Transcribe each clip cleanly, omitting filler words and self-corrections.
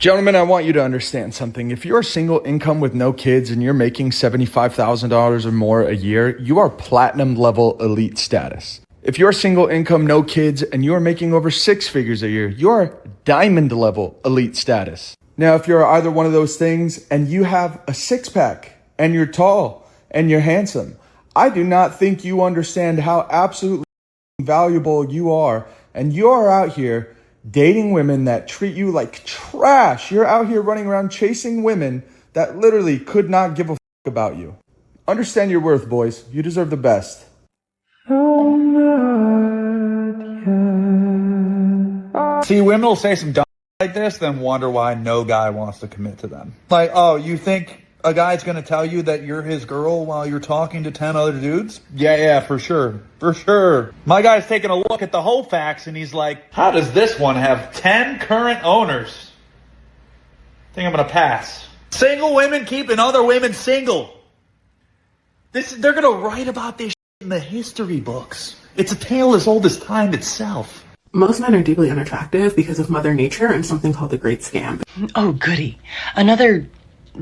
Gentlemen, I want you to understand something. If you're single income with no kids and you're making $75,000 or more a year, you are platinum level elite status. If you're single income, no kids, and you're making over 6 figures a year, you're diamond level elite status. Now, if you're either one of those things and you have a 6-pack and you're tall and you're handsome, I do not think you understand how absolutely valuable you are. And you are out here dating women that treat you like trash. You're out here running around chasing women that literally could not give a fuck about you. Understand your worth, boys. You deserve the best. See, women will say some dumb like this, then wonder why no guy wants to commit to them. Like, oh, you think a guy's going to tell you that you're his girl while you're talking to 10 other dudes? Yeah, for sure. For sure. My guy's taking a look at the whole facts and he's like, how does this one have 10 current owners? I think I'm going to pass. Single women keeping other women single. They're going to write about this in the history books. It's a tale as old as time itself. Most men are deeply unattractive because of Mother Nature and something called the Great Scam. Oh, goody. Another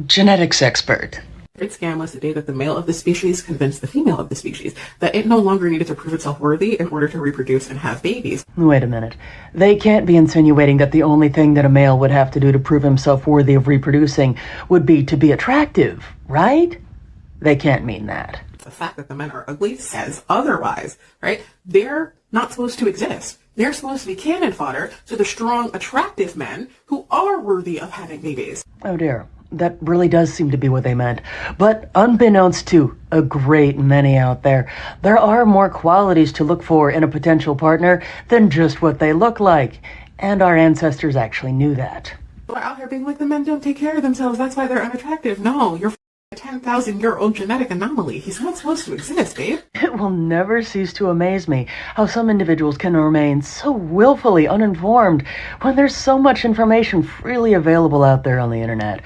genetics expert. The Great Scam was the day that the male of the species convinced the female of the species that it no longer needed to prove itself worthy in order to reproduce and have babies. Wait a minute. They can't be insinuating that the only thing that a male would have to do to prove himself worthy of reproducing would be to be attractive, right? They can't mean that. The fact that the men are ugly says otherwise, right? They're not supposed to exist. They're supposed to be cannon fodder to the strong, attractive men who are worthy of having babies. Oh dear. That really does seem to be what they meant. But unbeknownst to a great many out there, there are more qualities to look for in a potential partner than just what they look like. And our ancestors actually knew that. We're out here being like, the men don't take care of themselves, that's why they're unattractive. No, you're a 10,000-year-old genetic anomaly. He's not supposed to exist, babe. It will never cease to amaze me how some individuals can remain so willfully uninformed when there's so much information freely available out there on the internet.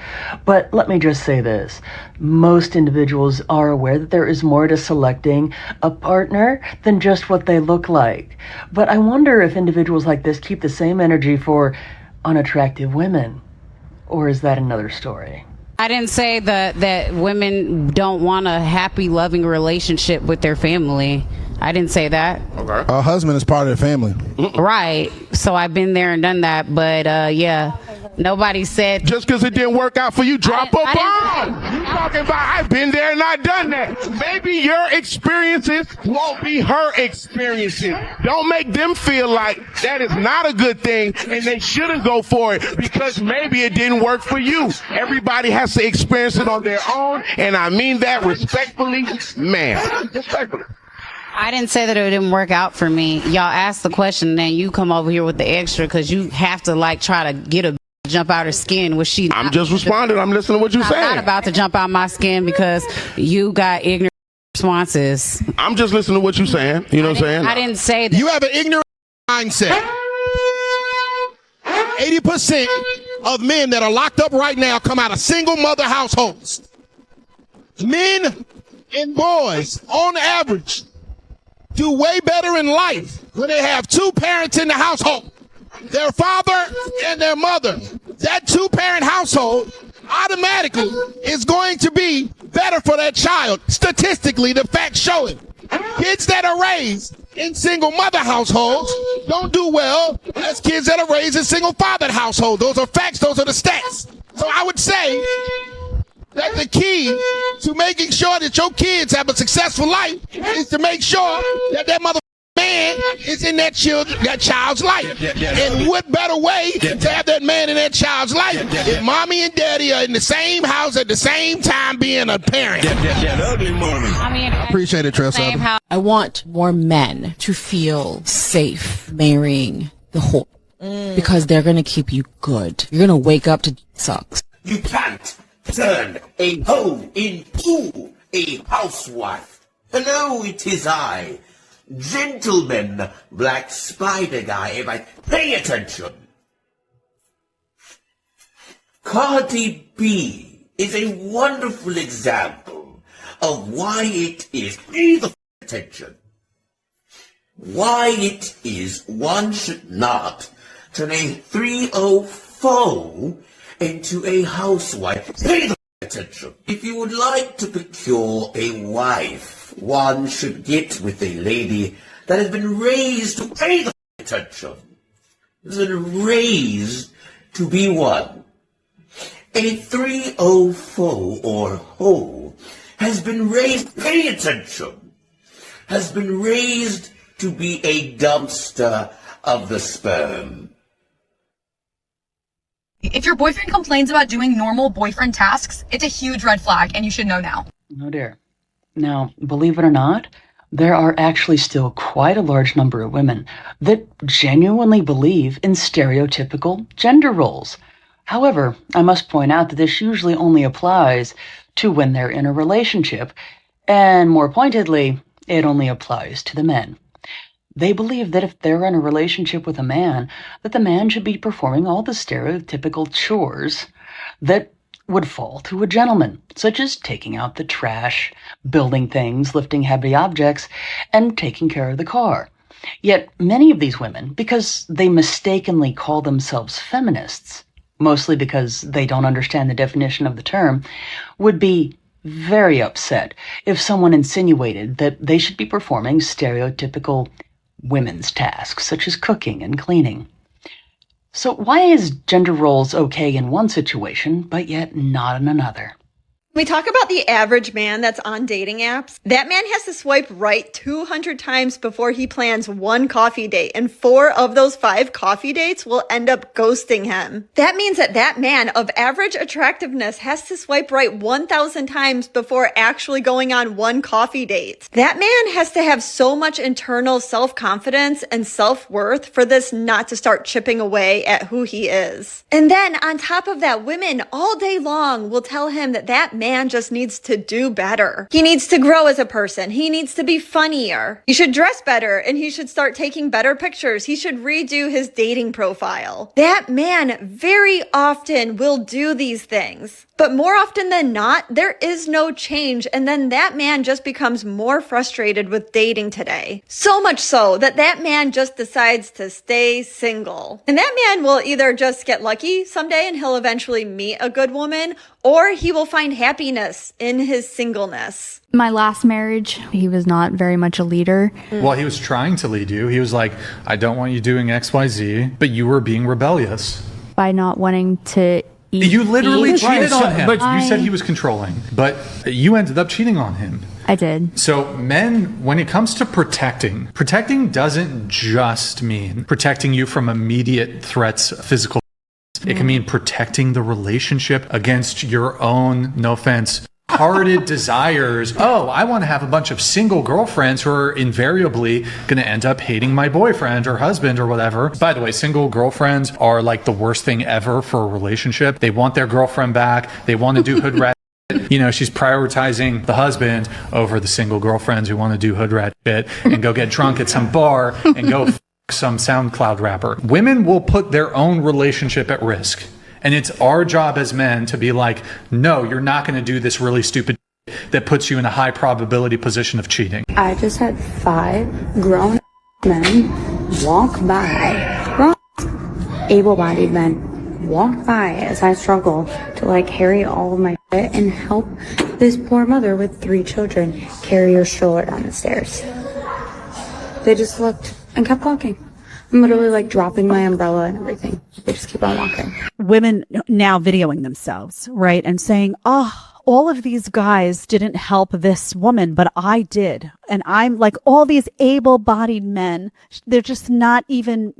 But let me just say this. Most individuals are aware that there is more to selecting a partner than just what they look like. But I wonder if individuals like this keep the same energy for unattractive women. Or is that another story? I didn't say that women don't want a happy, loving relationship with their family. I didn't say that. Okay. A husband is part of the family. Right. So I've been there and done that. But, yeah, nobody said... Just because it didn't work out for you, drop a bomb. You talking about, I've been there and I've done that. Maybe your experiences won't be her experiences. Don't make them feel like that is not a good thing and they shouldn't go for it because maybe it didn't work for you. Everybody has to experience it on their own, and I mean that respectfully, ma'am. Respectfully. I didn't say that it didn't work out for me. Y'all asked the question, and then you come over here with the extra because you have to, like, try to get a jump out her skin. Was she? I'm just responding. I'm listening to what you're saying. I'm not about to jump out my skin because you got ignorant responses. I'm just listening to what you're saying. You know what I'm saying? I didn't say that. You have an ignorant mindset. 80% of men that are locked up right now come out of single mother households. Men and boys, on average, do way better in life when they have 2 parents in the household, their father and their mother. That 2-parent household automatically is going to be better for that child. Statistically, the facts show it. Kids that are raised in single mother households don't do well as kids that are raised in single father households. Those are facts. Those are the stats. So I would say that the key to making sure that your kids have a successful life is to make sure that that mother man is in that child's life. And what better way to have that man in that child's life if mommy and daddy are in the same house at the same time being a parent? Appreciate it, Tressa. I want more men to feel safe marrying the whore because they're going to keep you good. You're going to wake up to sucks. You can't turn a hoe into a housewife. Hello, it is I, Gentleman Black Spider Guy. Pay attention. Cardi B is a wonderful example of why it is, attention, why it is one should not turn a 305 foe into a housewife. Pay the attention. If you would like to procure a wife, one should get with a lady that has been raised to pay the attention. Has been raised to be one. A 3-0 foe or hoe has been raised, pay attention, has been raised to be a dumpster of the sperm. If your boyfriend complains about doing normal boyfriend tasks, it's a huge red flag, and you should know now. Oh dear. Now, believe it or not, there are actually still quite a large number of women that genuinely believe in stereotypical gender roles. However, I must point out that this usually only applies to when they're in a relationship, and more pointedly, it only applies to the men. They believe that if they're in a relationship with a man, that the man should be performing all the stereotypical chores that would fall to a gentleman, such as taking out the trash, building things, lifting heavy objects, and taking care of the car. Yet many of these women, because they mistakenly call themselves feminists, mostly because they don't understand the definition of the term, would be very upset if someone insinuated that they should be performing stereotypical women's tasks, such as cooking and cleaning. So why is gender roles okay in one situation, but yet not in another? We talk about the average man that's on dating apps. That man has to swipe right 200 times before he plans one coffee date, and 4 of those 5 coffee dates will end up ghosting him. That means that that man of average attractiveness has to swipe right 1,000 times before actually going on one coffee date. That man has to have so much internal self-confidence and self-worth for this not to start chipping away at who he is. And then on top of that, women all day long will tell him that that man just needs to do better. He needs to grow as a person. He needs to be funnier. He should dress better, and he should start taking better pictures. He should redo his dating profile. That man very often will do these things. But more often than not, there is no change, and then that man just becomes more frustrated with dating today. So much so that that man just decides to stay single. And that man will either just get lucky someday and he'll eventually meet a good woman, or he will find happiness in his singleness. My last marriage, he was not very much a leader. Well, he was trying to lead you. He was like, I don't want you doing XYZ, but you were being rebellious. By not wanting to eat. You literally cheated on him. But I- you said he was controlling, but you ended up cheating on him. I did. So men, when it comes to protecting doesn't just mean protecting you from immediate threats, physical. It can mean protecting the relationship against your own, no offense, hearted desires. Oh, I want to have a bunch of single girlfriends who are invariably going to end up hating my boyfriend or husband or whatever. By the way, single girlfriends are like the worst thing ever for a relationship. They want their girlfriend back. They want to do hood rat. You know, she's prioritizing the husband over the single girlfriends who want to do hood rat bit and go get drunk at some bar and go some SoundCloud rapper. Women will put their own relationship at risk. And it's our job as men to be like, no, you're not going to do this really stupid that puts you in a high probability position of cheating. I just had 5 grown men walk by, able-bodied men walk by as I struggle to like carry all of my shit and help this poor mother with 3 children carry her stroller down the stairs. They just looked and kept walking. I'm literally like dropping my umbrella and everything. They just keep on walking. Women now videoing themselves, right? And saying, oh, all of these guys didn't help this woman, but I did. And I'm like, all these able-bodied men, they're just not even,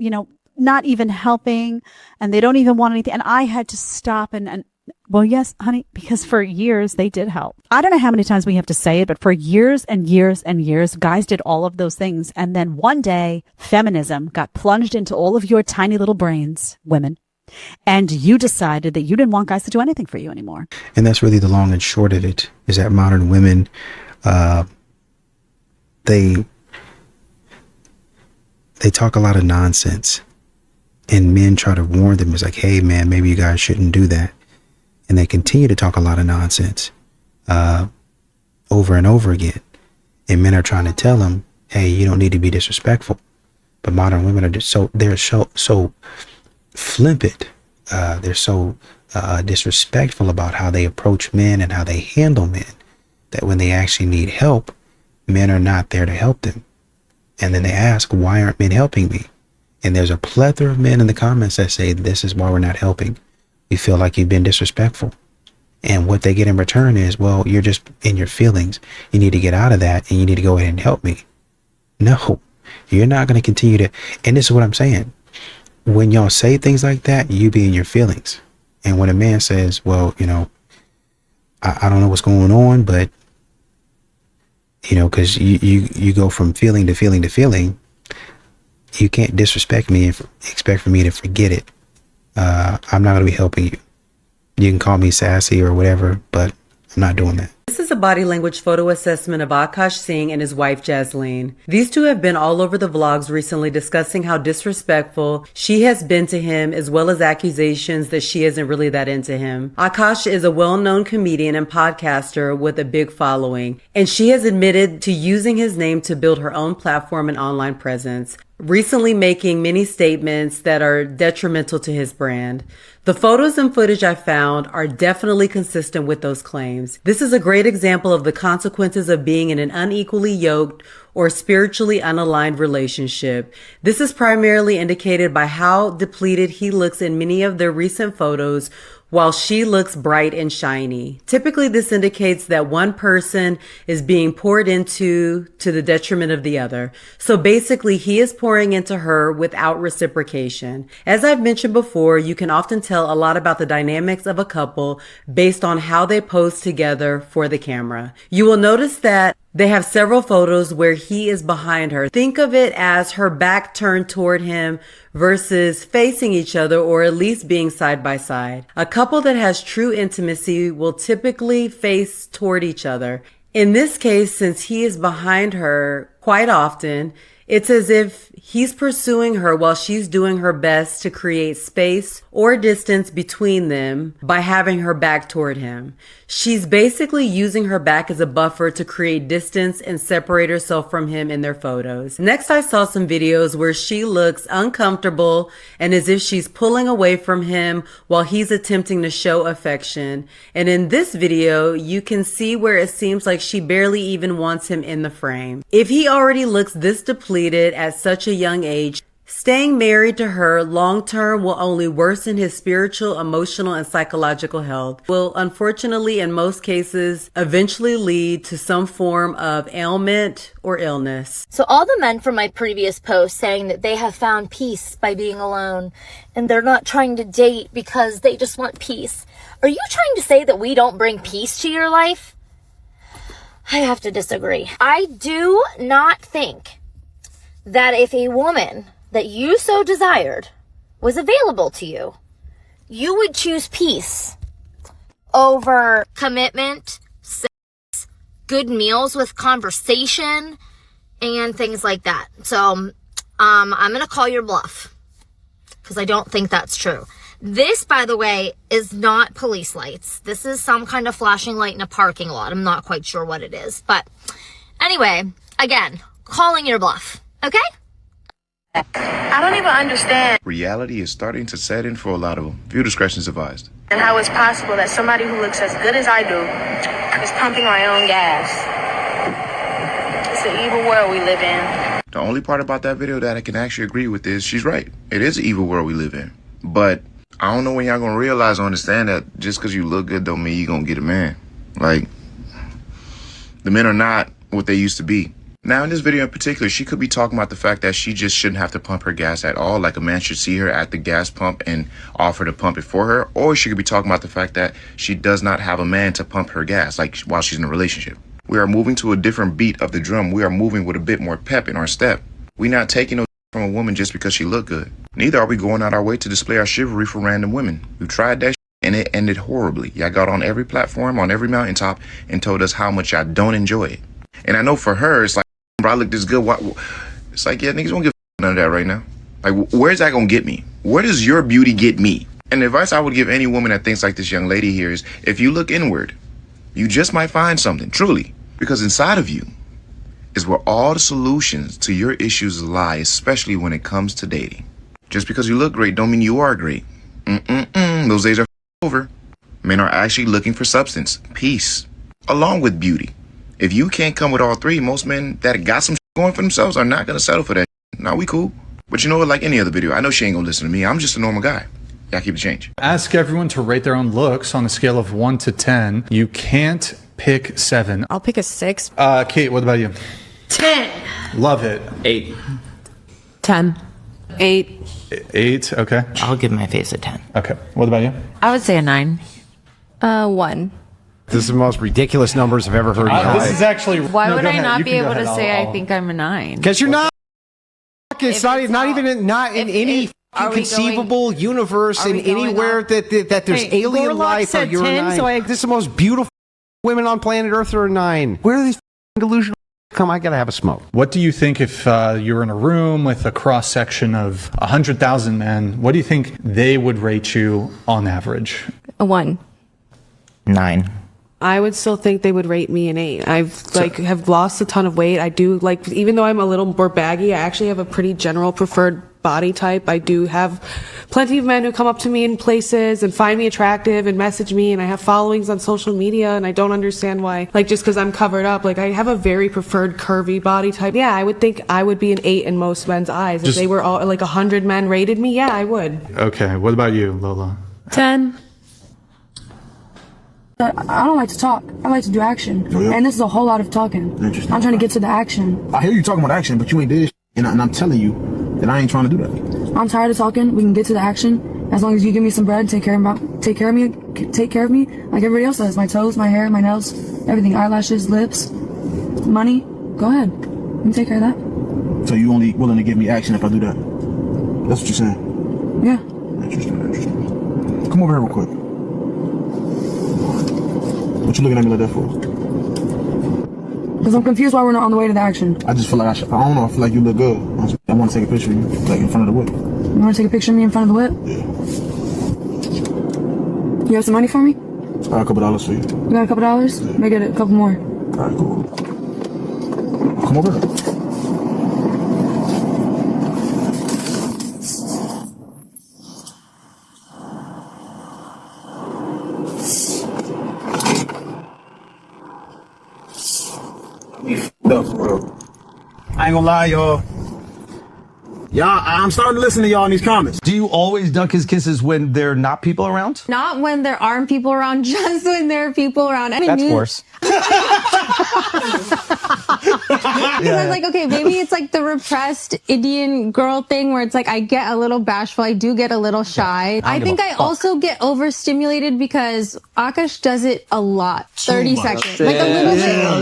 not even helping, and they don't even want anything. And I had to stop and well, yes, honey, because for years they did help. I don't know how many times we have to say it, but for years and years and years, guys did all of those things. And then one day, feminism got plunged into all of your tiny little brains, women, and you decided that you didn't want guys to do anything for you anymore. And that's really the long and short of it, is that modern women, they talk a lot of nonsense. And men try to warn them. It's like, hey, man, maybe you guys shouldn't do that. And they continue to talk a lot of nonsense over and over again. And men are trying to tell them, hey, you don't need to be disrespectful. But modern women are just so flippant disrespectful about how they approach men and how they handle men, that when they actually need help, men are not there to help them. And then they ask, why aren't men helping me? And there's a plethora of men in the comments that say, this is why we're not helping. We feel like you've been disrespectful. And what they get in return is, well, you're just in your feelings. You need to get out of that and you need to go ahead and help me. No, you're not going to continue to. And this is what I'm saying. When y'all say things like that, you be in your feelings. And when a man says, well, you know, I don't know what's going on, but, you know, because you go from feeling to feeling to feeling, you can't disrespect me and expect for me to forget it. I'm not going to be helping you. You can call me sassy or whatever, but I'm not doing that. This is a body language photo assessment of Akash Singh and his wife Jasleen. These two have been all over the vlogs recently discussing how disrespectful she has been to him, as well as accusations that she isn't really that into him. Akash is a well-known comedian and podcaster with a big following, and she has admitted to using his name to build her own platform and online presence, recently making many statements that are detrimental to his brand. The photos and footage I found are definitely consistent with those claims. This is a great example of the consequences of being in an unequally yoked or spiritually unaligned relationship. This is primarily indicated by how depleted he looks in many of their recent photos, while she looks bright and shiny. Typically, this indicates that one person is being poured into to the detriment of the other. So basically, he is pouring into her without reciprocation. As I've mentioned before, you can often tell a lot about the dynamics of a couple based on how they pose together for the camera. You will notice that they have several photos where he is behind her. Think of it as her back turned toward him versus facing each other, or at least being side by side. A couple that has true intimacy will typically face toward each other. In this case, since he is behind her quite often, it's as if he's pursuing her while she's doing her best to create space or distance between them by having her back toward him. She's basically using her back as a buffer to create distance and separate herself from him in their photos. Next, I saw some videos where she looks uncomfortable and as if she's pulling away from him while he's attempting to show affection. And in this video, you can see where it seems like she barely even wants him in the frame. If he already looks this depleted at such a young age, staying married to her long term will only worsen his spiritual, emotional, and psychological health. Will unfortunately, in most cases, eventually lead to some form of ailment or illness. So all the men from my previous post saying that they have found peace by being alone and they're not trying to date because they just want peace. Are you trying to say that we don't bring peace to your life? I have to disagree. I do not think that if a woman that you so desired was available to you, you would choose peace over commitment, sex, good meals with conversation, and things like that. So I'm going to call your bluff because I don't think that's true. This, by the way, is not police lights. This is some kind of flashing light in a parking lot. I'm not quite sure what it is. But anyway, again, calling your bluff. Okay? I don't even understand. Reality is starting to set in for a lot of them. Viewer discretion is advised. And how it's possible that somebody who looks as good as I do is pumping my own gas. It's an evil world we live in. The only part about that video that I can actually agree with is she's right. It is an evil world we live in. But I don't know when y'all gonna realize or understand that just because you look good don't mean you gonna get a man. Like, the men are not what they used to be. Now, in this video in particular, she could be talking about the fact that she just shouldn't have to pump her gas at all. Like, a man should see her at the gas pump and offer to pump it for her. Or she could be talking about the fact that she does not have a man to pump her gas, like while she's in a relationship. We are moving to a different beat of the drum. We are moving with a bit more pep in our step. We're not taking no from a woman just because she look good. Neither are we going out our way to display our chivalry for random women. We've tried that and it ended horribly. Y'all got on every platform, on every mountaintop, and told us how much y'all don't enjoy it. And I know for her, it's like, bro, I look this good. It's like, yeah, niggas won't give none of that right now. Like, where's that gonna get me? Where does your beauty get me? And the advice I would give any woman that thinks like this young lady here is, if you look inward, you just might find something, truly. Because inside of you is where all the solutions to your issues lie, especially when it comes to dating. Just because you look great don't mean you are great. Those days are over. Men are actually looking for substance, peace, along with beauty. If you can't come with all three, most men that got some going for themselves are not going to settle for that. Nah, we cool. But you know what, like any other video, I know she ain't going to listen to me. I'm just a normal guy. Y'all keep it change. Ask everyone to rate their own looks on a scale of 1 to 10. You can't pick 7. I'll pick a 6. Kate, what about you? 10. Love it. 8. 10. 8. 8, okay. I'll give my face a 10. Okay. What about you? I would say a 9. 1. This is the most ridiculous numbers I've ever heard in my life. This is actually... Why no, would go I ahead. not You be can go able to ahead. say I'll- I think I'm a 9? Because you're not. It's If not, it's not not- even in any if- are we conceivable universe are in we going anywhere off- that there's Hey, alien Gorlock life. said You're a 10, 9. so I- This is the most beautiful women on planet Earth are a 9. Where are these delusional? Come, I gotta have a smoke. What do you think if you were in a room with a cross-section of 100,000 men, what do you think they would rate you on average? A 1. 9. I would still think they would rate me an 8. Have lost a ton of weight. I do even though I'm a little more baggy, I actually have a pretty general preferred body type. I do have plenty of men who come up to me in places and find me attractive and message me, and I have followings on social media, and I don't understand why, just because I'm covered up. I have a very preferred curvy body type. Yeah, I would think I would be an 8 in most men's eyes. If they were all 100 men rated me, yeah, I would. Okay, what about you, Lola? 10. I don't like to talk. I like to do action. Oh, yeah? And this is a whole lot of talking. Interesting. I'm trying to get to the action. I hear you talking about action, but you ain't did shit, and I'm telling you that I ain't trying to do that. I'm tired of talking. We can get to the action. As long as you give me some bread, take care of me like everybody else does. My toes, my hair, my nails, everything, eyelashes, lips, money. Go ahead. Let me take care of that. So you only willing to give me action if I do that? That's what you're saying? Yeah. Interesting. Come over here real quick. What you looking at me like that for? Because I'm confused why we're not on the way to the action. I just feel like I don't know. I feel like you look good. I want to take a picture of you, in front of the whip. You want to take a picture of me in front of the whip? Yeah. You have some money for me? I got a couple dollars for you. You got a couple dollars? Make it a couple more. Alright, cool. Come over here. I ain't gonna lie, y'all. I'm starting to listen to y'all in these comments. Do you always duck his kisses when there are not people around? Not when there aren't people around, just when there are people around. That's worse. Because I was like, okay, maybe it's like the repressed Indian girl thing where it's like I get a little bashful, I do get a little shy. I think I also get overstimulated because Akash does it a lot. 30 seconds. Like a little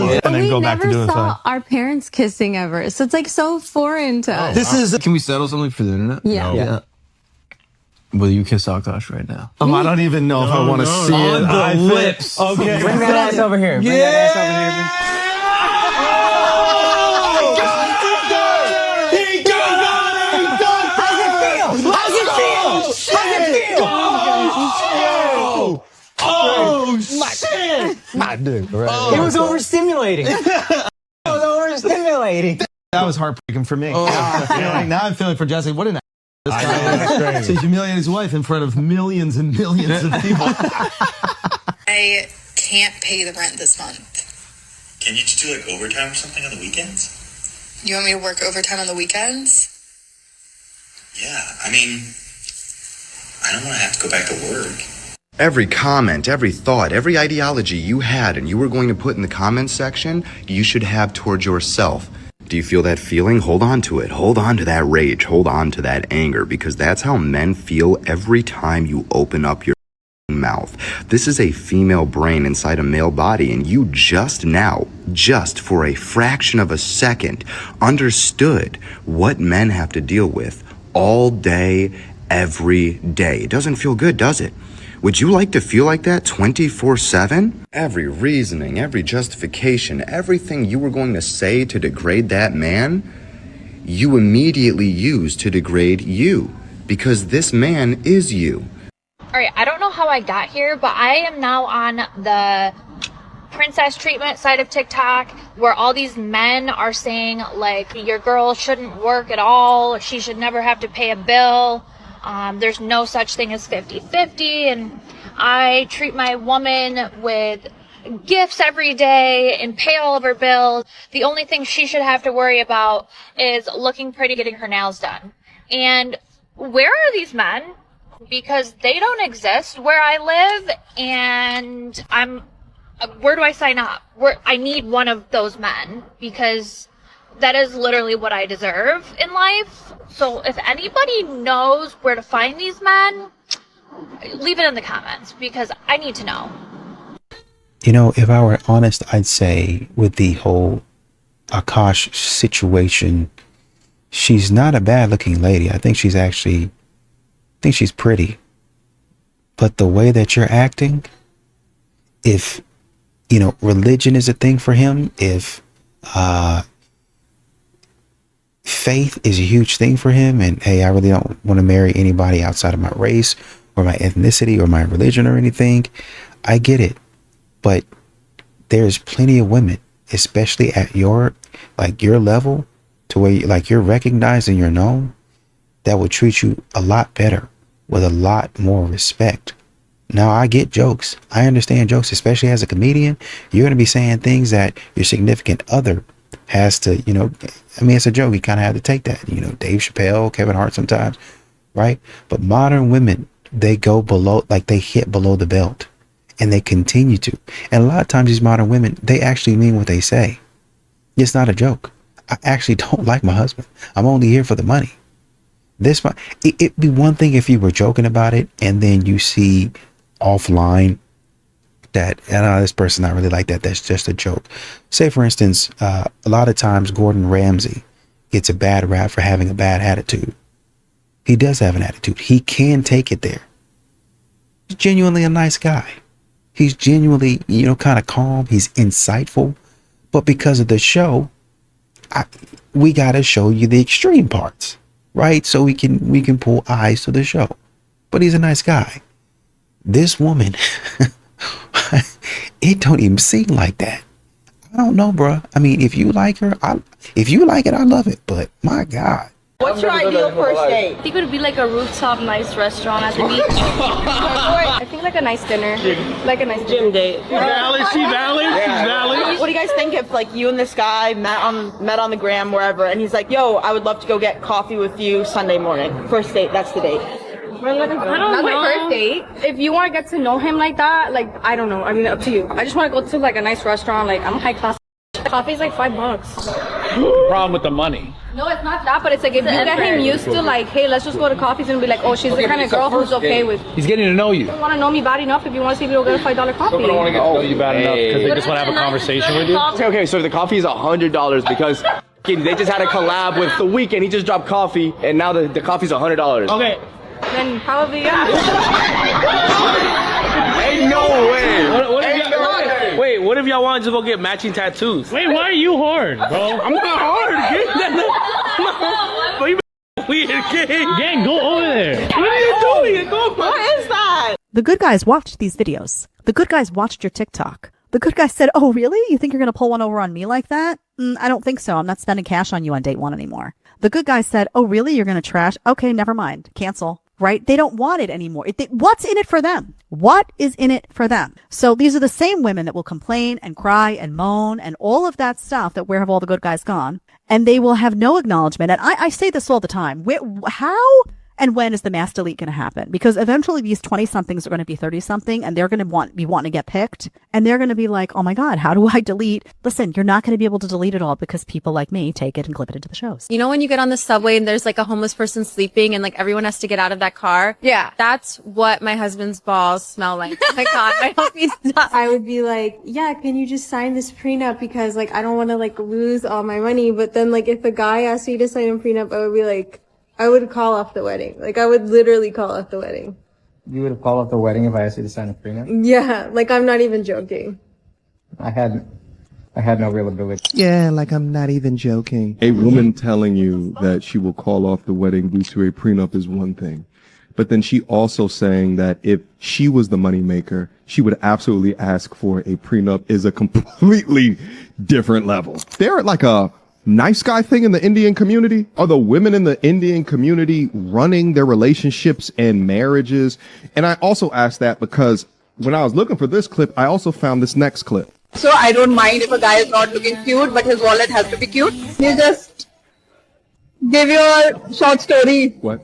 bit. But And then we go back to never doing saw fine. our parents kissing ever. So it's like so foreign to us. Can we settle something for the internet? Yeah. Yeah. Will you kiss Akash right now? I don't even know if I want to see On it. the lips. Okay. Bring that ass over here. Bring that ass over here. Oh, shit! Not dude. It was overstimulating. It was overstimulating. That was heartbreaking for me. Now I'm feeling for Jesse. What an this I know, guy that's is. crazy. To humiliate his wife in front of millions and millions of people. I can't pay the rent this month. Can you just do like overtime or something on the weekends? You want me to work overtime on the weekends? Yeah, I mean, I don't want to have to go back to work. Every comment, every thought, every ideology you had and you were going to put in the comments section, you should have towards yourself. Do you feel that feeling? Hold on to it. Hold on to that rage. Hold on to that anger, because that's how men feel every time you open up your mouth. This is a female brain inside a male body, and you just now, just for a fraction of a second, understood what men have to deal with all day, every day. It doesn't feel good, does it? Would you like to feel like that 24/7? Every reasoning, every justification, everything you were going to say to degrade that man, you immediately use to degrade you, because this man is you. Alright, I don't know how I got here, but I am now on the princess treatment side of TikTok where all these men are saying like your girl shouldn't work at all, she should never have to pay a bill. There's no such thing as 50-50, and I treat my woman with gifts every day and pay all of her bills. The only thing she should have to worry about is looking pretty, getting her nails done. And where are these men? Because they don't exist where I live, and where do I sign up? I need one of those men, because that is literally what I deserve in life. So if anybody knows where to find these men, leave it in the comments, because I need to know. You know, if I were honest, I'd say with the whole Akash situation, she's not a bad looking lady. I think she's pretty. But the way that you're acting, if, you know, religion is a thing for him, if faith is a huge thing for him, and hey, I really don't want to marry anybody outside of my race or my ethnicity or my religion or anything, I get it. But there's plenty of women, especially at your level, to where you're recognized and you're known, that will treat you a lot better with a lot more respect. Now, I get jokes. I understand jokes, especially as a comedian. You're going to be saying things that your significant other has to, you know, I mean, it's a joke. You kind of have to take that. You know, Dave Chappelle, Kevin Hart sometimes, right? But modern women, they go below, like they hit below the belt, and they continue to. And a lot of times these modern women, they actually mean what they say. It's not a joke. I actually don't like my husband. I'm only here for the money. It'd be one thing if you were joking about it, and then you see offline that, this person not really like that. That's just a joke. Say, for instance, a lot of times Gordon Ramsay gets a bad rap for having a bad attitude. He does have an attitude. He can take it there. He's genuinely a nice guy. He's genuinely, you know, kind of calm. He's insightful. But because of the show, we got to show you the extreme parts, right? So we can pull eyes to the show. But he's a nice guy. This woman, it don't even seem like that. I don't know, bro. I mean, if you like her, if you like it, I love it. But my God. What's your ideal first date? I think it would be like a rooftop nice restaurant at the beach. I think like a nice dinner. Like a nice gym date. She's valid. She's valid. What do you guys think if like you and this guy met on the gram wherever, and he's like, yo, I would love to go get coffee with you Sunday morning. First date, that's the date. I don't know. My first date. If you want to get to know him like that, like, I don't know. I mean, up to you. I just want to go to like a nice restaurant. Like, I'm high class. Coffee's like $5. Problem with the money. No, it's not that, but it's like if you get him used to like, hey, let's just go to coffees and be like, oh, she's the kind of girl who's okay with. He's getting to know you. You don't want to know me bad enough if you want to see if you'll get a $5 coffee. People don't want to get to know you bad enough because they just want to have a conversation with you. Okay, so if the coffee is $100 because they just had a collab with The Weeknd, he just dropped coffee, and now the coffee's $100. Okay. Then probably, yeah. Ain't no way. Wait, what if y'all wanted to go get matching tattoos? Wait, why are you hard, bro? I'm not hard. Weird, gang, go over there. What are you doing? What is that? The good guys watched these videos. The good guys watched your TikTok. The good guys said, oh, really? You think you're going to pull one over on me like that? I don't think so. I'm not spending cash on you on date one anymore. The good guys said, oh, really? You're going to trash? Okay, never mind. Cancel. Right? They don't want it anymore. What's in it for them? What is in it for them? So these are the same women that will complain and cry and moan and all of that stuff that where have all the good guys gone? And they will have no acknowledgement. And I say this all the time. How and when is the mass delete going to happen? Because eventually these 20-somethings are going to be 30-something and they're going to be wanting to get picked. And they're going to be like, oh my God, how do I delete? Listen, you're not going to be able to delete it all because people like me take it and clip it into the shows. You know when you get on the subway and there's like a homeless person sleeping and like everyone has to get out of that car? Yeah. That's what my husband's balls smell like. Oh my God, I hope he's not. I would be like, yeah, can you just sign this prenup? Because like, I don't want to like lose all my money. But then like, if a guy asked me to sign a prenup, I would be like, I would call off the wedding. Like, I would literally call off the wedding. You would have called off the wedding if I asked you to sign a prenup? Yeah, like, I'm not even joking. I had no real ability. Yeah, like I'm not even joking. A woman telling you that she will call off the wedding due to a prenup is one thing. But then she also saying that if she was the moneymaker, she would absolutely ask for a prenup is a completely different level. They're at like a nice guy thing in the Indian community? Are the women in the Indian community running their relationships and marriages? And I also asked that because when I was looking for this clip, I also found this next clip. So I don't mind if a guy is not looking cute, but his wallet has to be cute. You just give your short story. What?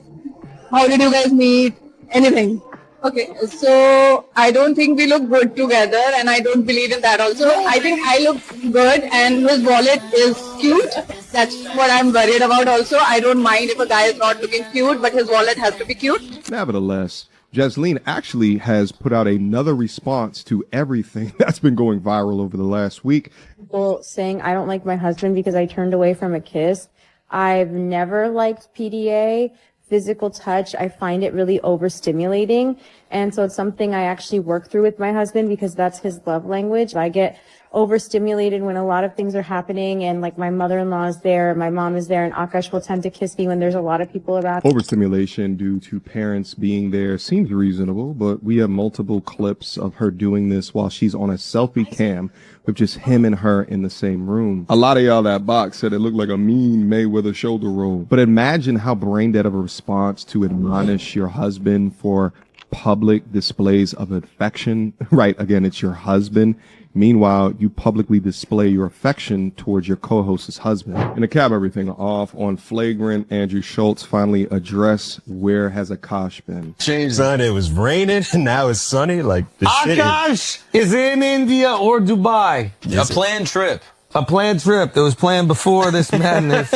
How did you guys meet? Anything. Okay, so I don't think we look good together, and I don't believe in that also. I think I look good and his wallet is cute. That's what I'm worried about also. I don't mind if a guy is not looking cute, but his wallet has to be cute. Nevertheless, Jasleen actually has put out another response to everything that's been going viral over the last week. People saying I don't like my husband because I turned away from a kiss. I've never liked PDA. Physical touch, I find it really overstimulating. And so it's something I actually work through with my husband because that's his love language. I get overstimulated when a lot of things are happening and like my mother-in-law is there, my mom is there, and Akash will tend to kiss me when there's a lot of people around. Overstimulation due to parents being there seems reasonable, but we have multiple clips of her doing this while she's on a selfie cam with just him and her in the same room. A lot of y'all that box said it looked like a mean Mayweather shoulder roll. But imagine how brain dead of a response to admonish your husband for public displays of affection. Right, again, it's your husband. Meanwhile, you publicly display your affection towards your co-host's husband. And to cap everything off, on Flagrant, Andrew Schultz finally addressed where has Akash been. Changed, son. It was raining, and now it's sunny. Like, the shit Akash is in India or Dubai. A planned trip. A planned trip that was planned before this madness.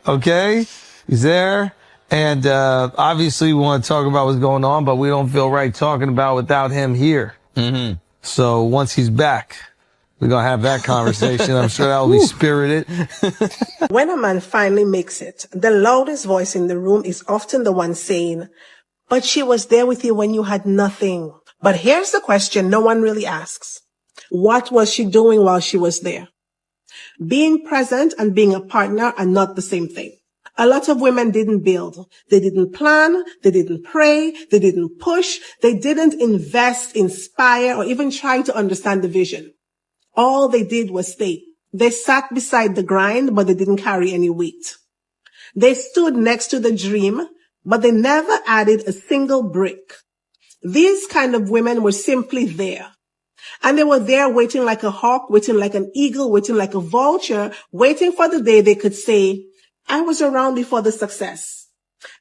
Okay? He's there. And obviously we want to talk about what's going on, but we don't feel right talking about without him here. Mm-hmm. So once he's back, we're going to have that conversation. I'm sure that will be spirited. When a man finally makes it, the loudest voice in the room is often the one saying, but she was there with you when you had nothing. But here's the question no one really asks. What was she doing while she was there? Being present and being a partner are not the same thing. A lot of women didn't build. They didn't plan. They didn't pray. They didn't push. They didn't invest, inspire, or even try to understand the vision. All they did was stay. They sat beside the grind, but they didn't carry any weight. They stood next to the dream, but they never added a single brick. These kind of women were simply there. And they were there waiting like a hawk, waiting like an eagle, waiting like a vulture, waiting for the day they could say, I was around before the success,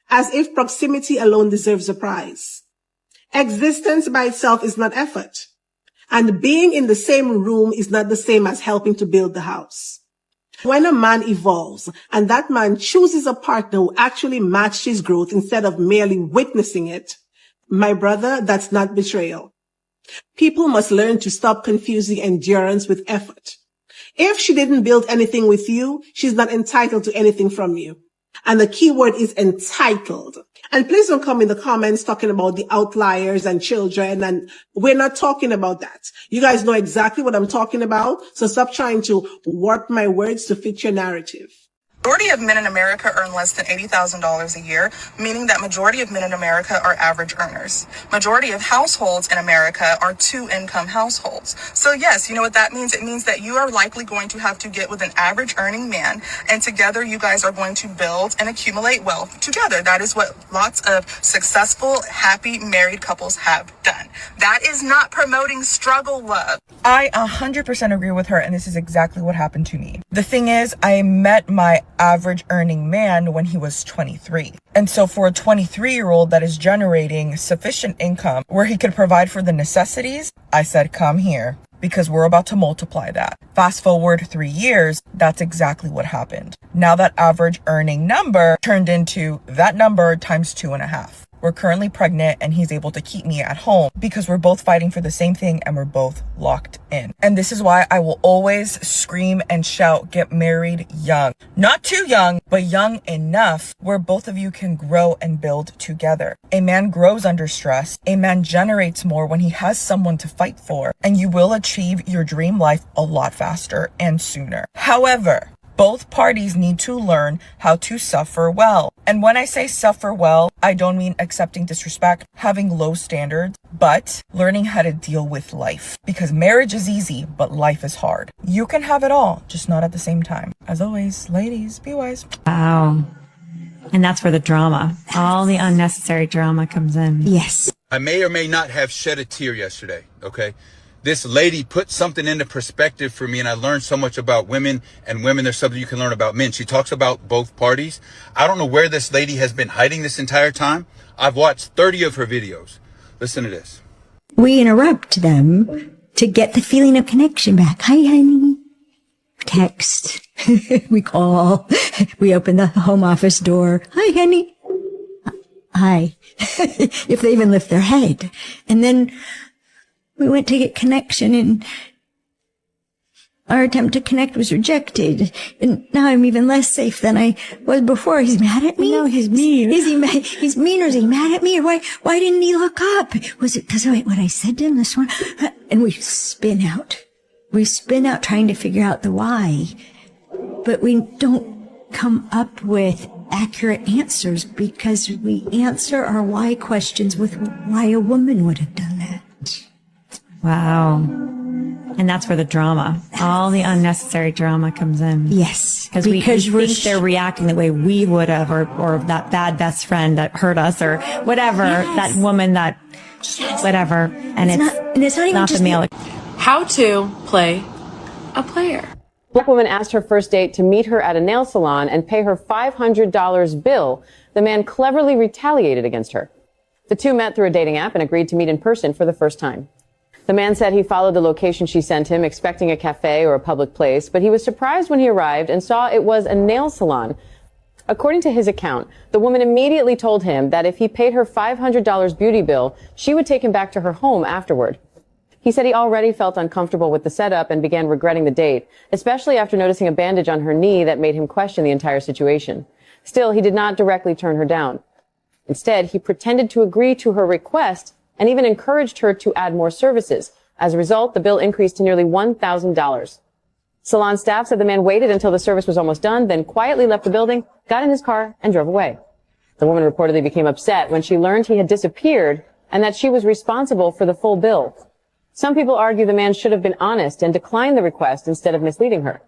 as if proximity alone deserves a prize. Existence by itself is not effort, and being in the same room is not the same as helping to build the house. When a man evolves and that man chooses a partner who actually matched his growth instead of merely witnessing it, my brother, that's not betrayal. People must learn to stop confusing endurance with effort. If she didn't build anything with you, she's not entitled to anything from you. And the key word is entitled. And please don't come in the comments talking about the outliers and children. And we're not talking about that. You guys know exactly what I'm talking about. So stop trying to warp my words to fit your narrative. Majority of men in America earn less than $80,000 a year, meaning that majority of men in America are average earners. Majority of households in America are two-income households. So yes, you know what that means? It means that you are likely going to have to get with an average earning man, and together you guys are going to build and accumulate wealth together. That is what lots of successful, happy married couples have done. That is not promoting struggle love. I 100% agree with her, and this is exactly what happened to me. The thing is, I met my average earning man when he was 23. And so for a 23-year-old that is generating sufficient income where he could provide for the necessities, I said, come here, because we're about to multiply that. Fast forward 3 years, that's exactly what happened. Now that average earning number turned into that number times 2.5. We're currently pregnant and he's able to keep me at home because we're both fighting for the same thing and we're both locked in. And this is why I will always scream and shout, get married young. Not too young, but young enough where both of you can grow and build together. A man grows under stress. A man generates more when he has someone to fight for, and you will achieve your dream life a lot faster and sooner. However, Both parties need to learn how to suffer well. And when I say suffer well, I don't mean accepting disrespect, having low standards, but learning how to deal with life. Because marriage is easy, but life is hard. You can have it all, just not at the same time. As always, ladies, be wise. Wow. And that's where the drama, all the unnecessary drama comes in. Yes. I may or may not have shed a tear yesterday, okay? This lady put something into perspective for me, and I learned so much about women, and women, there's something you can learn about men. She talks about both parties. I don't know where this lady has been hiding this entire time. I've watched 30 of her videos. Listen to this. We interrupt them to get the feeling of connection back. Hi, honey. Text. We call. We open the home office door. Hi, honey. Hi. If they even lift their head. And then we went to get connection, and our attempt to connect was rejected. And now I'm even less safe than I was before. He's mad at me? No, he's mean. Is he mad? He's mean, or is he mad at me? Or why didn't he look up? Was it because of what I said to him this one? And we spin out. We spin out trying to figure out the why. But we don't come up with accurate answers because we answer our why questions with why a woman would have done that. Wow. And that's where the drama, all the unnecessary drama comes in. Yes. Because we think they're reacting the way we would have, or that bad best friend that hurt us, or whatever, that woman that, whatever. And it's not even the male. How to play a player. Black woman asked her first date to meet her at a nail salon and pay her $500 bill. The man cleverly retaliated against her. The two met through a dating app and agreed to meet in person for the first time. The man said he followed the location she sent him, expecting a cafe or a public place, but he was surprised when he arrived and saw it was a nail salon. According to his account, the woman immediately told him that if he paid her $500 beauty bill, she would take him back to her home afterward. He said he already felt uncomfortable with the setup and began regretting the date, especially after noticing a bandage on her knee that made him question the entire situation. Still, he did not directly turn her down. Instead, he pretended to agree to her request and even encouraged her to add more services. As a result, the bill increased to nearly $1,000. Salon staff said the man waited until the service was almost done, then quietly left the building, got in his car, and drove away. The woman reportedly became upset when she learned he had disappeared and that she was responsible for the full bill. Some people argue the man should have been honest and declined the request instead of misleading her.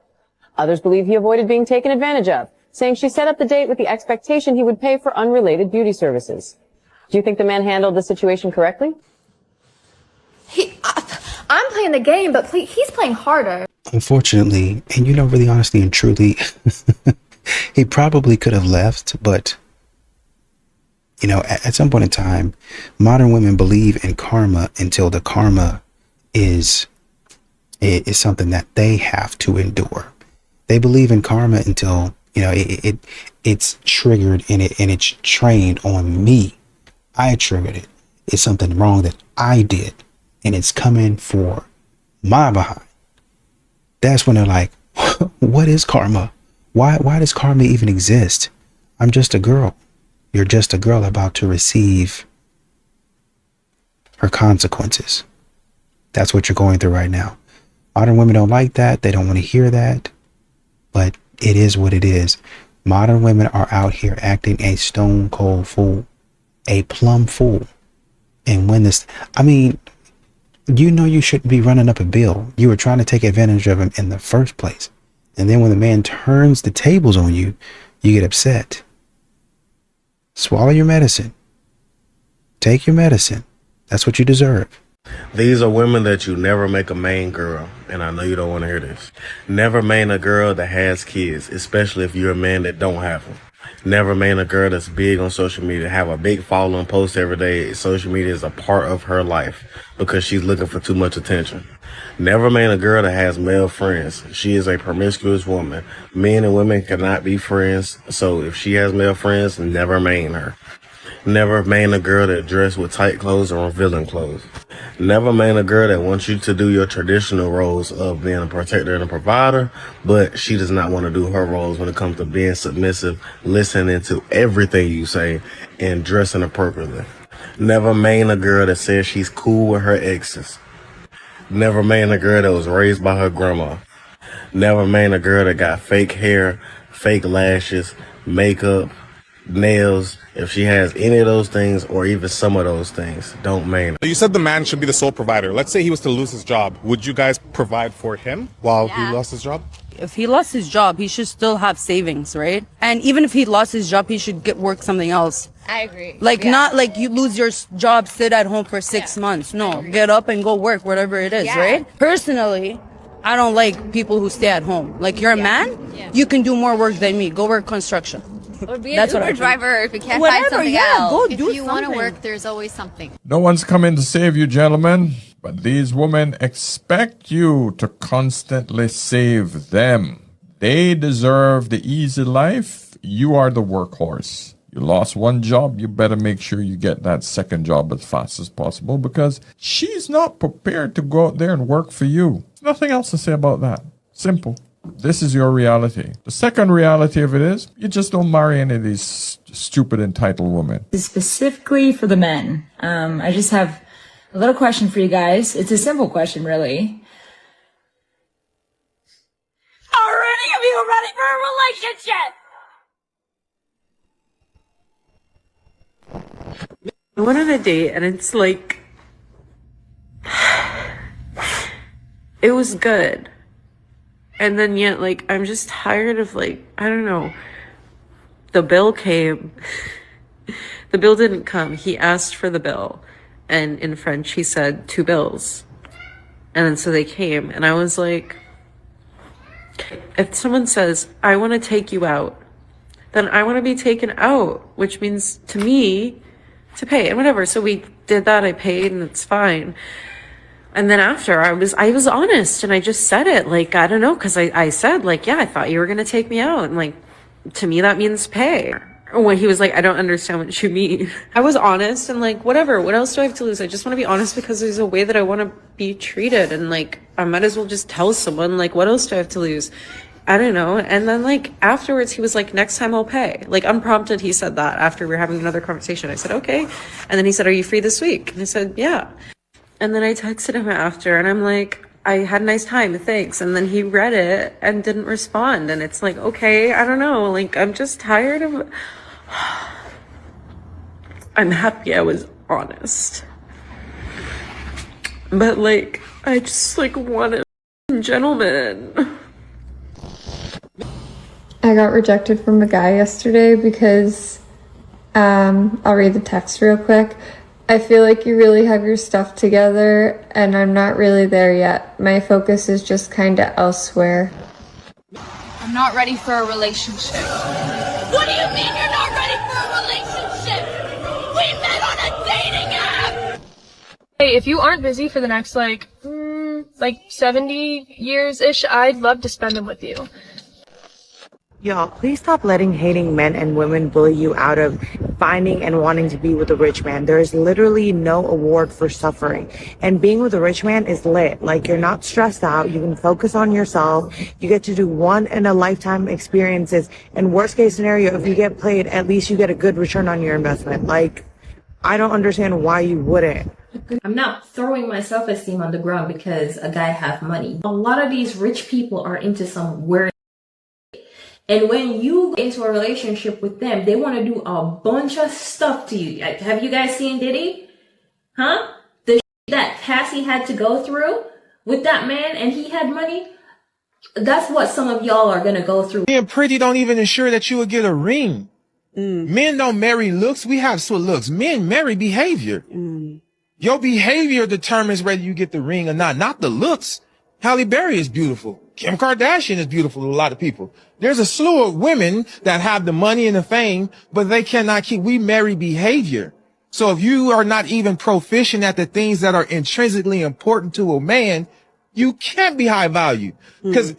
Others believe he avoided being taken advantage of, saying she set up the date with the expectation he would pay for unrelated beauty services. Do you think the man handled the situation correctly? I'm playing the game, but he's playing harder. Unfortunately, and really honestly and truly, he probably could have left, but at some point in time, modern women believe in karma until the karma is something that they have to endure. They believe in karma until, it's triggered and it's trained on me. I triggered it. It's something wrong that I did, and it's coming for my behind. That's when they're like, what is karma? Why does karma even exist? I'm just a girl. You're just a girl about to receive her consequences. That's what you're going through right now. Modern women don't like that. They don't want to hear that. But it is what it is. Modern women are out here acting a stone cold fool. A plumb fool. And when you shouldn't be running up a bill. You were trying to take advantage of him in the first place. And then when the man turns the tables on you, you get upset. Swallow your medicine. Take your medicine. That's what you deserve. These are women that you never make a main girl, and I know you don't want to hear this. Never main a girl that has kids, especially if you're a man that don't have them. Never main a girl that's big on social media, have a big following, post every day. Social media is a part of her life because she's looking for too much attention. Never main a girl that has male friends. She is a promiscuous woman. Men and women cannot be friends, so if she has male friends, never main her. Never main a girl that dressed with tight clothes or revealing clothes. Never main a girl that wants you to do your traditional roles of being a protector and a provider, but she does not want to do her roles when it comes to being submissive, listening to everything you say, and dressing appropriately. Never main a girl that says she's cool with her exes. Never main a girl that was raised by her grandma. Never main a girl that got fake hair, fake lashes, makeup, nails. If she has any of those things or even some of those things, don't main her. You said the man should be the sole provider. Let's say he was to lose his job. Would you guys provide for him while he lost his job? If he lost his job, he should still have savings, right? And even if he lost his job, he should work something else. I agree. Like, not like you lose your job, sit at home for 6 months. No, get up and go work, whatever it is, right? Personally, I don't like people who stay at home. Like, you're a man, you can do more work than me. Go work construction. Or be That's an what I Uber think. driver if you can't Whatever, find something yeah, else. go if do you want to something. work, there's always something. No one's coming to save you, gentlemen, but these women expect you to constantly save them. They deserve the easy life. You are the workhorse. You lost one job, you better make sure you get that second job as fast as possible because she's not prepared to go out there and work for you. There's nothing else to say about that. Simple. This is your reality. The second reality of it is you just don't marry any of these stupid entitled women. Specifically for the men, I just have a little question for you guys. It's a simple question, really. Are any of you ready for a relationship? I went on a date and it's like, it was good. And then yet, like, I'm just tired of, like, I don't know. The bill came. The bill didn't come. He asked for the bill. And in French, he said 2 bills. And then so they came. And I was like, if someone says, I want to take you out, then I want to be taken out, which means to me to pay and whatever. So we did that. I paid and it's fine. And then after I was honest and I just said it, like, I don't know. Cause I said like, yeah, I thought you were going to take me out. And like, to me, that means pay. Or when he was like, I don't understand what you mean. I was honest and like, whatever, what else do I have to lose? I just want to be honest because there's a way that I want to be treated. And like, I might as well just tell someone, like, what else do I have to lose? I don't know. And then like afterwards he was like, next time I'll pay. Like unprompted, he said that after we were having another conversation. I said, okay. And then he said, are you free this week? And I said, yeah. And then I texted him after and I'm like, I had a nice time, thanks. And then he read it and didn't respond. And it's like, okay, I don't know. Like, I'm just tired of... I'm happy I was honest. But like, I just like want a gentleman. I got rejected from a guy yesterday because, I'll read the text real quick. I feel like you really have your stuff together and I'm not really there yet. My focus is just kinda elsewhere. I'm not ready for a relationship. What do you mean you're not ready for a relationship? We met on a dating app! Hey, if you aren't busy for the next, like 70 years-ish, I'd love to spend them with you. Y'all, please stop letting hating men and women bully you out of finding and wanting to be with a rich man. There is literally no award for suffering. And being with a rich man is lit. Like, you're not stressed out. You can focus on yourself. You get to do one-in-a-lifetime experiences. And worst case scenario, if you get played, at least you get a good return on your investment. Like, I don't understand why you wouldn't. I'm not throwing my self-esteem on the ground because a guy have money. A lot of these rich people are into some weird. And when you go into a relationship with them, they want to do a bunch of stuff to you. Like, have you guys seen Diddy? Huh? The that Cassie had to go through with that man and he had money? That's what some of y'all are going to go through. Being pretty don't even ensure that you will get a ring. Men don't marry looks. We have sweet looks. Men marry behavior. Your behavior determines whether you get the ring or not the looks. Halle Berry is beautiful. Kim Kardashian is beautiful to a lot of people. There's a slew of women that have the money and the fame, but they cannot keep. We marry behavior. So if you are not even proficient at the things that are intrinsically important to a man, you can't be high value because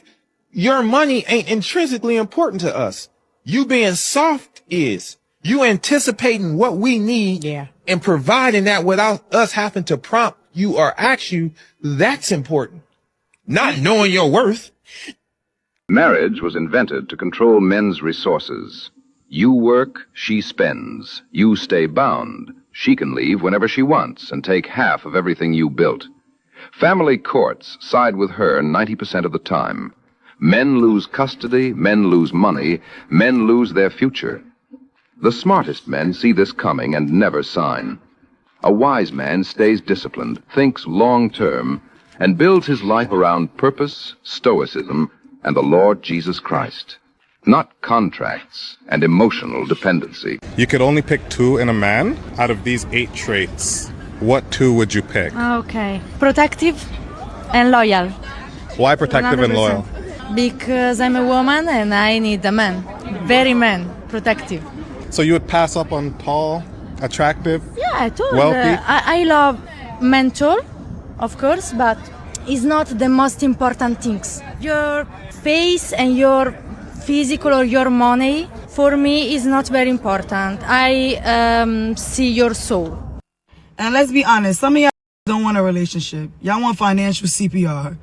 your money ain't intrinsically important to us. You being soft is. You anticipating what we need and providing that without us having to prompt you or ask you. That's important. Not knowing your worth. Marriage was invented to control men's resources. You work, she spends. You stay bound. She can leave whenever she wants and take half of everything you built. Family courts side with her 90% of the time. Men lose custody, men lose money, men lose their future. The smartest men see this coming and never sign. A wise man stays disciplined, thinks long-term, and builds his life around purpose, stoicism, and the Lord Jesus Christ. Not contracts and emotional dependency. You could only pick 2 in a man out of these 8 traits. What 2 would you pick? Okay. Protective and loyal. Why protective and loyal? Because I'm a woman and I need a man. Very man. Protective. So you would pass up on tall, attractive, Yeah, totally. wealthy? I love mental, of course, but it's not the most important things. Your face and your physical or your money, for me, is not very important. I see your soul. And let's be honest, some of y'all don't want a relationship. Y'all want financial CPR.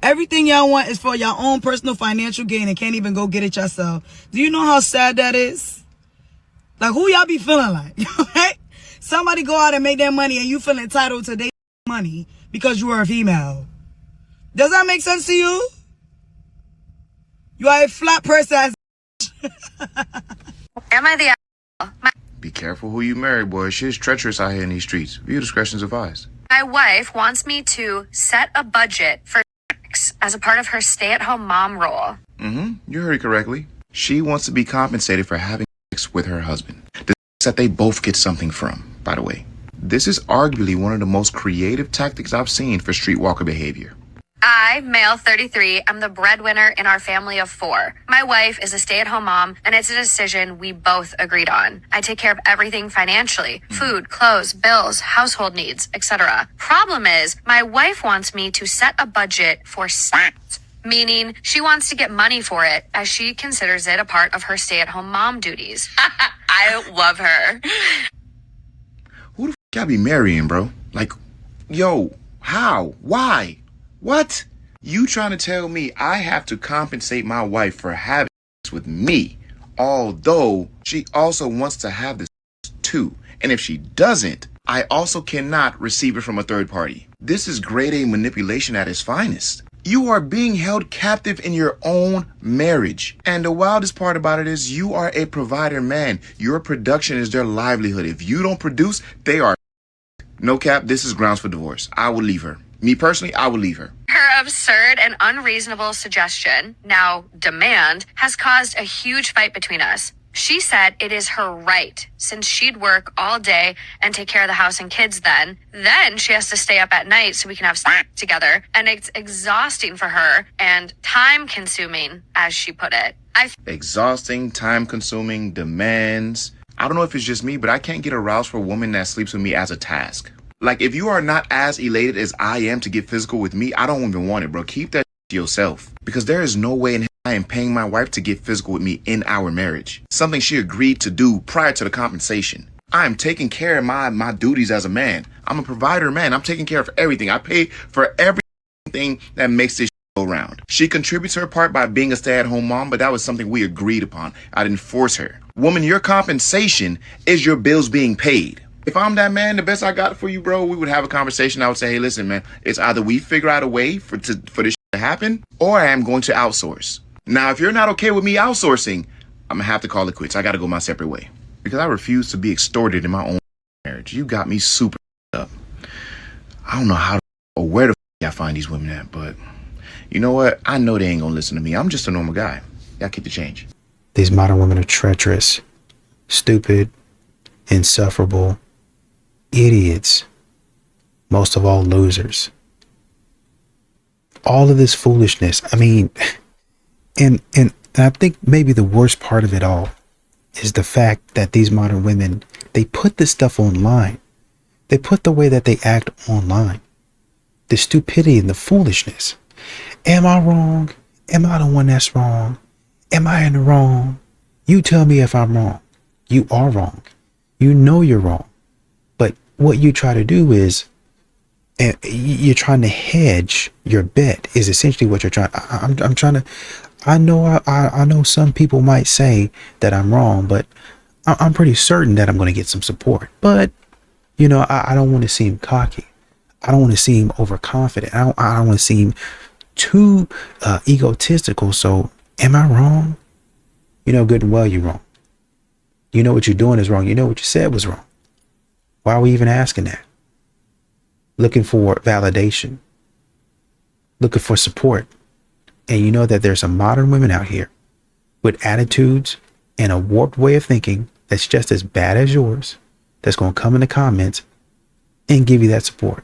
Everything y'all want is for your own personal financial gain and can't even go get it yourself. Do you know how sad that is? Like, who y'all be feeling like? Right? Somebody go out and make their money and you feel entitled to their money because you are a female. Does that make sense to you? You are a flat person. Am I the Be careful who you marry, boy. Shit's treacherous out here in these streets. Viewer discretion is advised. My wife wants me to set a budget for sex as a part of her stay-at-home mom role. You heard it correctly. She wants to be compensated for having sex with her husband. The sex that they both get something from, by the way. This is arguably one of the most creative tactics I've seen for streetwalker behavior. I, male 33, am the breadwinner in our family of 4. My wife is a stay-at-home mom, and it's a decision we both agreed on. I take care of everything financially: food, clothes, bills, household needs, etc. Problem is, my wife wants me to set a budget for sex, meaning she wants to get money for it, as she considers it a part of her stay-at-home mom duties. I love her. Who the f*** y'all be marrying, bro? Like, yo, how? Why? What? You trying to tell me I have to compensate my wife for having sex with me, although she also wants to have this too. And if she doesn't, I also cannot receive it from a third party. This is grade A manipulation at its finest. You are being held captive in your own marriage. And the wildest part about it is you are a provider man. Your production is their livelihood. If you don't produce, they are. No cap, this is grounds for divorce. I will leave her. Me personally, I would leave her. Her absurd and unreasonable suggestion, now demand, has caused a huge fight between us. She said it is her right, since she'd work all day and take care of the house and kids then. Then she has to stay up at night so we can have sex together. And it's exhausting for her and time-consuming, as she put it. Exhausting, time-consuming, demands. I don't know if it's just me, but I can't get aroused for a woman that sleeps with me as a task. Like, if you are not as elated as I am to get physical with me, I don't even want it, bro. Keep that to yourself. Because there is no way in hell I am paying my wife to get physical with me in our marriage. Something she agreed to do prior to the compensation. I am taking care of my duties as a man. I'm a provider man. I'm taking care of everything. I pay for everything that makes this go around. She contributes her part by being a stay-at-home mom, but that was something we agreed upon. I didn't force her. Woman, your compensation is your bills being paid. If I'm that man, the best I got for you, bro, we would have a conversation. I would say, hey, listen, man, it's either we figure out a way for this to happen, or I am going to outsource. Now, if you're not okay with me outsourcing, I'm going to have to call it quits. I got to go my separate way. Because I refuse to be extorted in my own marriage. You got me super up. I don't know how or where the I find these women at, but you know what? I know they ain't going to listen to me. I'm just a normal guy. Y'all keep the change. These modern women are treacherous, stupid, insufferable, idiots, most of all losers. All of this foolishness, I mean, and I think maybe the worst part of it all is the fact that these modern women, they put this stuff online. They put the way that they act online. The stupidity and the foolishness. Am I wrong? Am I the one that's wrong? Am I in the wrong? You tell me if I'm wrong. You are wrong. You know you're wrong. But what you try to do is, you're trying to hedge your bet is essentially what you're trying. I'm trying to, I know some people might say that I'm wrong, but I'm pretty certain that I'm going to get some support. But, you know, I don't want to seem cocky. I don't want to seem overconfident. I don't want to seem too egotistical. So am I wrong? You know good and well you're wrong. You know what you're doing is wrong. You know what you said was wrong. Why are we even asking that? Looking for validation, looking for support. And you know that there's some modern women out here with attitudes and a warped way of thinking that's just as bad as yours, that's going to come in the comments and give you that support.